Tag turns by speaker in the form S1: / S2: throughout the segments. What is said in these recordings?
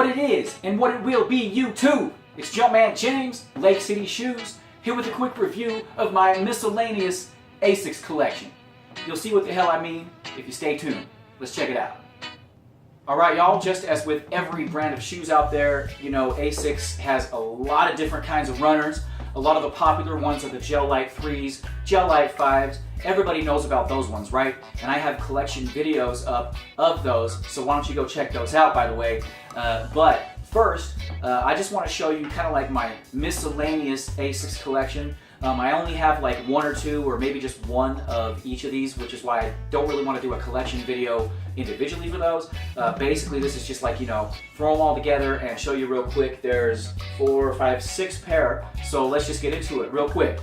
S1: what it is and what it will be, YouTube. It's Jumpman James, Lake City Shoes, here with a quick review of my Miscellaneous Asics collection. You'll see what the hell I mean if you stay tuned. Let's check it out. Alright y'all, just as with every brand of shoes out there, you know, Asics has a lot of different kinds of runners. A lot of the popular ones are the GEL-Lyte 3s, GEL-Lyte 5s. Everybody knows about those ones, right? And I have collection videos up of those, so why don't you go check those out, by the way. But first, I just want to show you kind of like my Miscellaneous Asics collection. I only have like one or two, or maybe just one of each of these, which is why I don't really want to do a collection video individually for those. Basically, this is just like, you know, throw them all together and show you real quick. There's 4, 5, 6 pair, so let's just get into it real quick.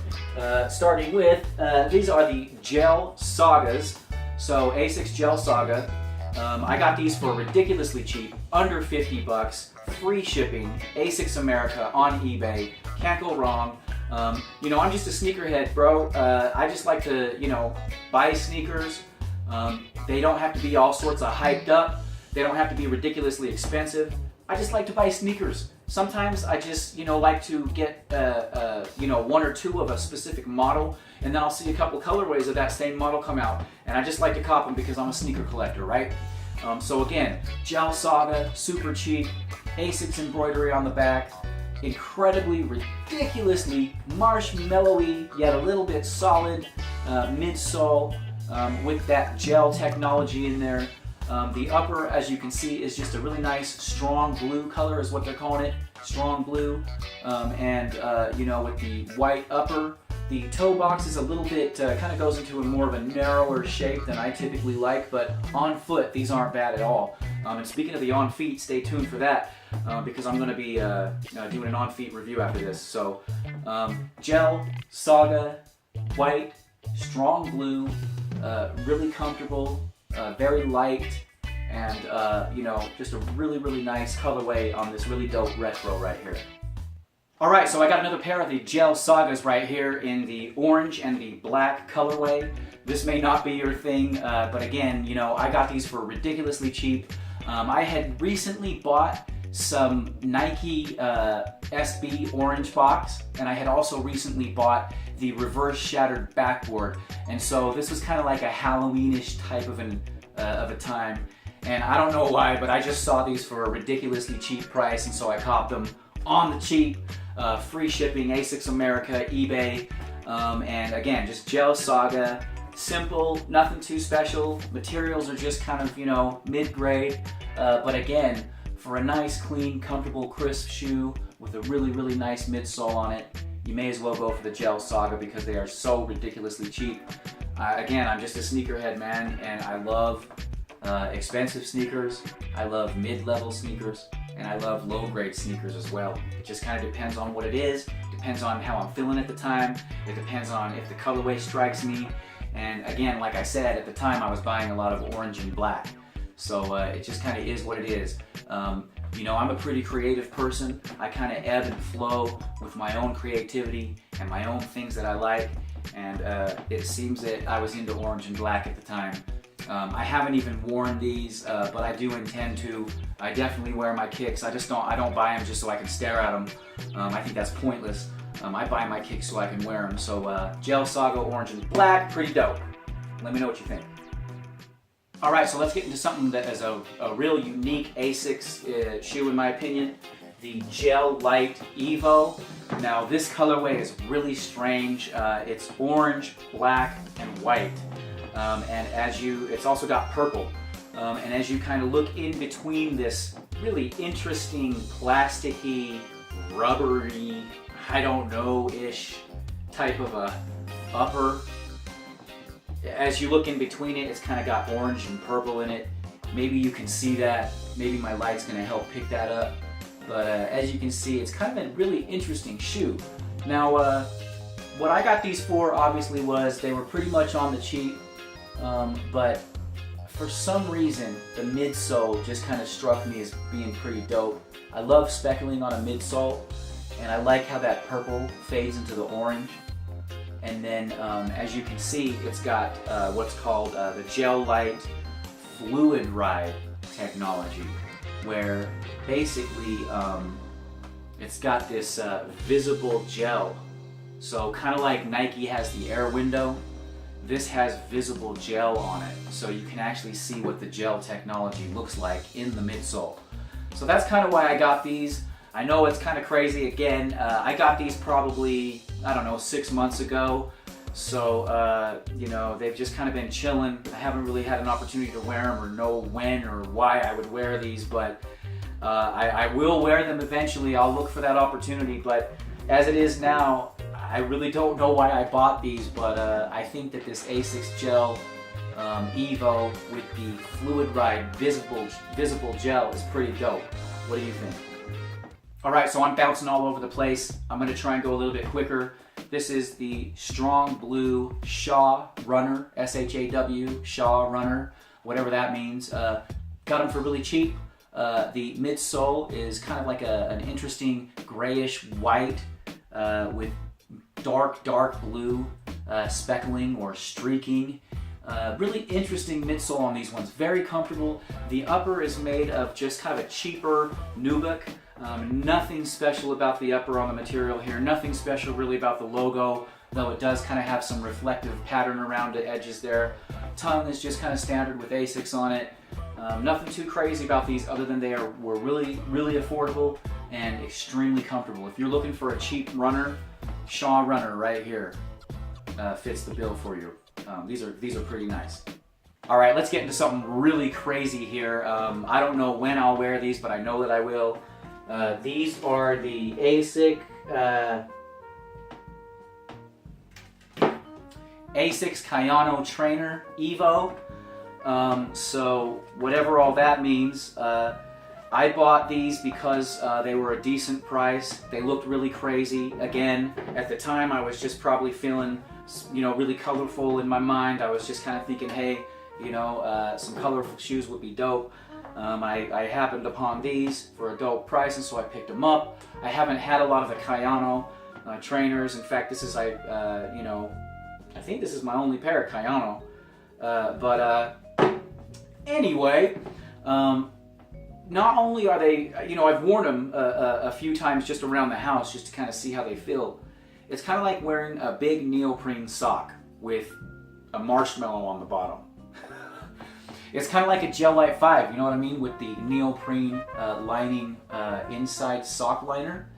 S1: Starting with, these are the GEL Sagas, so Asics GEL Saga. I got these for ridiculously cheap, under 50 bucks, free shipping, Asics America on eBay, can't go wrong. You know, I'm just a sneakerhead, bro. I just like to, you know, buy sneakers. They don't have to be all sorts of hyped up. They don't have to be ridiculously expensive. I just like to buy sneakers. Sometimes I just, you know, like to get, you know, one or two of a specific model, and then I'll see a couple colorways of that same model come out, and I just like to cop them because I'm a sneaker collector, right? So again, GEL Saga, super cheap, Asics embroidery on the back, incredibly, ridiculously marshmallowy, yet a little bit solid midsole with that gel technology in there. The upper, as you can see, is just a really nice strong blue color is what they're calling it, strong blue. You know, with the white upper, the toe box is a little bit, kind of goes into a more of a narrower shape than I typically like, but on foot, these aren't bad at all. And speaking of the on feet, stay tuned for that, because I'm going to be doing an on feet review after this. So, GEL, Saga, white, strong blue, really comfortable, very light, and you know, just a really, really nice colorway on this really dope retro right here. Alright, so I got another pair of the GEL Sagas right here in the orange and the black colorway. This may not be your thing, but again, you know, I got these for ridiculously cheap. I had recently bought some Nike SB orange box, and I had also recently bought the reverse shattered backboard, and so this was kind of like a Halloweenish type of a time, and I don't know why, but I just saw these for a ridiculously cheap price, and so I copped them on the cheap. Free shipping, Asics America, eBay, and again, just GEL Saga, simple, nothing too special. Materials are just kind of, you know, mid-grade, but again, for a nice, clean, comfortable, crisp shoe with a really, really nice midsole on it, you may as well go for the GEL Saga because they are so ridiculously cheap. Again, I'm just a sneakerhead, man, and I love expensive sneakers, I love mid-level sneakers, and I love low-grade sneakers as well. It just kind of depends on what it is, depends on how I'm feeling at the time, it depends on if the colorway strikes me, and again, like I said, at the time I was buying a lot of orange and black, so it just kind of is what it is. You know, I'm a pretty creative person. I kind of ebb and flow with my own creativity and my own things that I like, and it seems that I was into orange and black at the time. I haven't even worn these, but I do intend to. I definitely wear my kicks. I don't buy them just so I can stare at them. I think that's pointless. I buy my kicks so I can wear them. So GEL Saga orange and black, pretty dope. Let me know what you think. Alright, so let's get into something that is a real unique Asics shoe in my opinion. The GEL-Lyte Evo. Now this colorway is really strange. It's orange, black, and white. And it's also got purple. And as you kind of look in between this really interesting, plasticky, rubbery, I don't know-ish type of a upper, as you look in between it, it's kind of got orange and purple in it. Maybe you can see that. Maybe my light's going to help pick that up. But as you can see, it's kind of a really interesting shoe. Now, what I got these for, obviously, was they were pretty much on the cheap. But for some reason, the midsole just kind of struck me as being pretty dope. I love speckling on a midsole, and I like how that purple fades into the orange. And then, as you can see, it's got what's called the GEL-Lyte Fluid Ride technology, where basically it's got this visible gel. So kind of like Nike has the air window, this has visible gel on it. So you can actually see what the gel technology looks like in the midsole. So that's kind of why I got these. I know it's kind of crazy. Again, I got these probably, I don't know, 6 months ago. So, you know, they've just kind of been chilling. I haven't really had an opportunity to wear them or know when or why I would wear these, but I will wear them eventually. I'll look for that opportunity, but as it is now, I really don't know why I bought these, but I think that this Asics Gel Evo with the Fluid Ride visible gel is pretty dope. What do you think? Alright, so I'm bouncing all over the place. I'm going to try and go a little bit quicker. This is the Strong Blue SHA Runner, S-H-A-W, SHA Runner, whatever that means. Got them for really cheap. The midsole is kind of like an interesting grayish white with dark blue speckling or streaking. Really interesting midsole on these ones. Very comfortable. The upper is made of just kind of a cheaper nubuck. Nothing special about the upper on the material here. Nothing special really about the logo, though it does kind of have some reflective pattern around the edges there. Tongue is just kind of standard with Asics on it. Nothing too crazy about these other than they were really affordable and extremely comfortable. If you're looking for a cheap runner, SHA Runner right here fits the bill for you. These are pretty nice. All right, let's get into something really crazy here. I don't know when I'll wear these, but I know that I will. These are the Asics Kayano Trainer Evo. So whatever all that means, I bought these because they were a decent price. They looked really crazy. Again, at the time I was just probably feeling, you know, really colorful in my mind. I was just kind of thinking, hey, you know, some colorful shoes would be dope. I happened upon these for a dope price, and so I picked them up. I haven't had a lot of the Kayano trainers. In fact, this is, you know, I think this is my only pair of Kayano. Anyway, not only are they, you know, I've worn them a few times just around the house just to kind of see how they feel. It's kind of like wearing a big neoprene sock with a marshmallow on the bottom. It's kind of like a GEL-Lyte 5, you know what I mean, with the neoprene lining inside sock liner.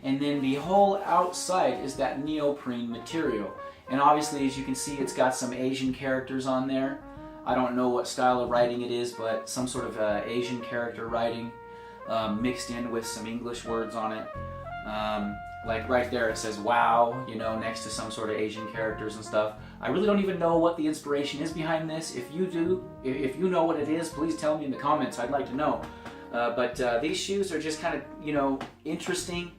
S1: And then the whole outside is that neoprene material. And obviously, as you can see, it's got some Asian characters on there. I don't know what style of writing it is, but some sort of Asian character writing mixed in with some English words on it. Like right there it says wow, you know, next to some sort of Asian characters and stuff. I really don't even know what the inspiration is behind this. If you do, if you know what it is, please tell me in the comments. I'd like to know. But these shoes are just kind of, you know, interesting.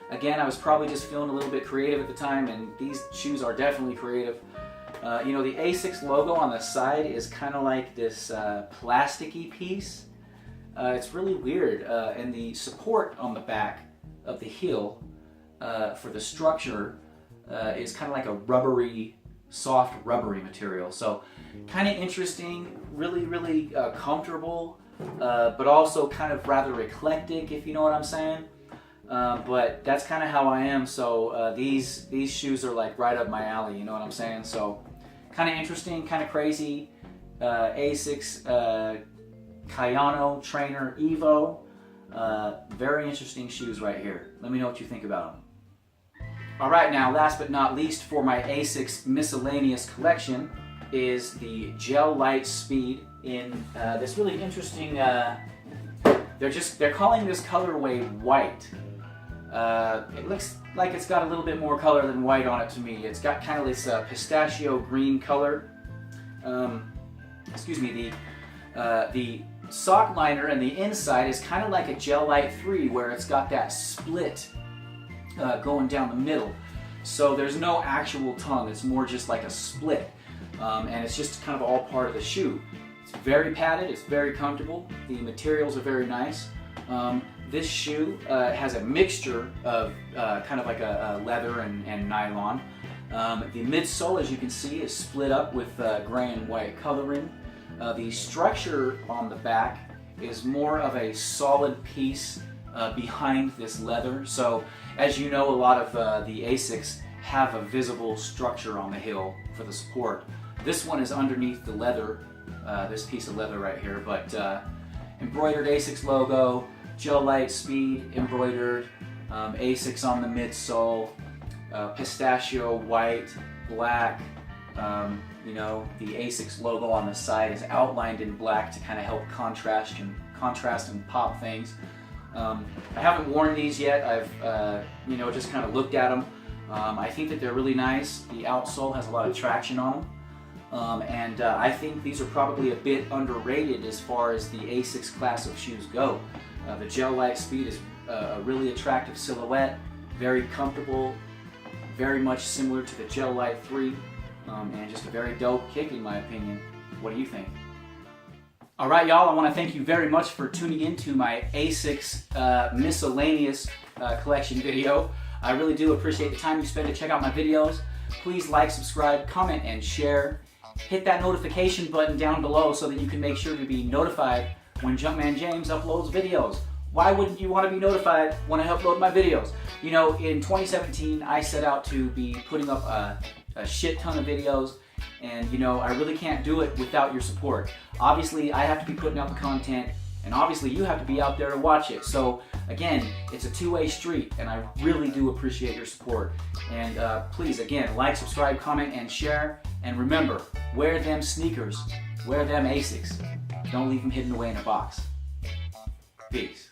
S1: Again, I was probably just feeling a little bit creative at the time, and these shoes are definitely creative. You know, the Asics logo on the side is kind of like this plasticky piece. It's really weird. And the support on the back of the heel for the structure is kind of like a rubbery, soft rubbery material. So kind of interesting, really comfortable, but also kind of rather eclectic, if you know what I'm saying. But that's kind of how I am. So these shoes are like right up my alley, you know what I'm saying? So kind of interesting, kind of crazy. Asics Kayano Trainer Evo. Very interesting shoes right here. Let me know what you think about them. Alright, now last but not least for my Asics Miscellaneous collection is the GEL-Lyte Speed in this really interesting, they're calling this colorway white. It looks like it's got a little bit more color than white on it to me. It's got kind of this pistachio green color. Excuse me, the sock liner and the inside is kind of like a GEL-Lyte 3 where it's got that split going down the middle. So there's no actual tongue, it's more just like a split. And it's just kind of all part of the shoe. It's very padded, it's very comfortable, the materials are very nice. This shoe has a mixture of kind of like a leather and nylon. The midsole, as you can see, is split up with gray and white coloring. The structure on the back is more of a solid piece behind this leather. So as you know, a lot of the asics have a visible structure on the heel for the support. This one is underneath the leather, this piece of leather right here, but embroidered asics logo, GEL-Lyte embroidered, asics on the midsole, pistachio white, black. You know, the asics logo on the side is outlined in black to kind of help contrast and pop things. I haven't worn these yet. I've you know, just kind of looked at them. I think that they're really nice. The outsole has a lot of traction on them, and I think these are probably a bit underrated as far as the asics class of shoes go. The GEL-Lyte is a really attractive silhouette, very comfortable, very much similar to the GEL-Lyte 3. And just a very dope kick in my opinion. What do you think? Alright y'all, I want to thank you very much for tuning in to my asics miscellaneous collection video. I really do appreciate the time you spend to check out my videos. Please like, subscribe, comment, and share. Hit that notification button down below so that you can make sure to be notified when Jumpman James uploads videos. Why wouldn't you want to be notified when I upload my videos? You know, in 2017 I set out to be putting up a shit ton of videos, and you know, I really can't do it without your support. Obviously I have to be putting out the content, and obviously you have to be out there to watch it. So again, it's a two-way street, and I really do appreciate your support. And please, again, like, subscribe, comment, and share. And remember, wear them sneakers, wear them asics. Don't leave them hidden away in a box. Peace.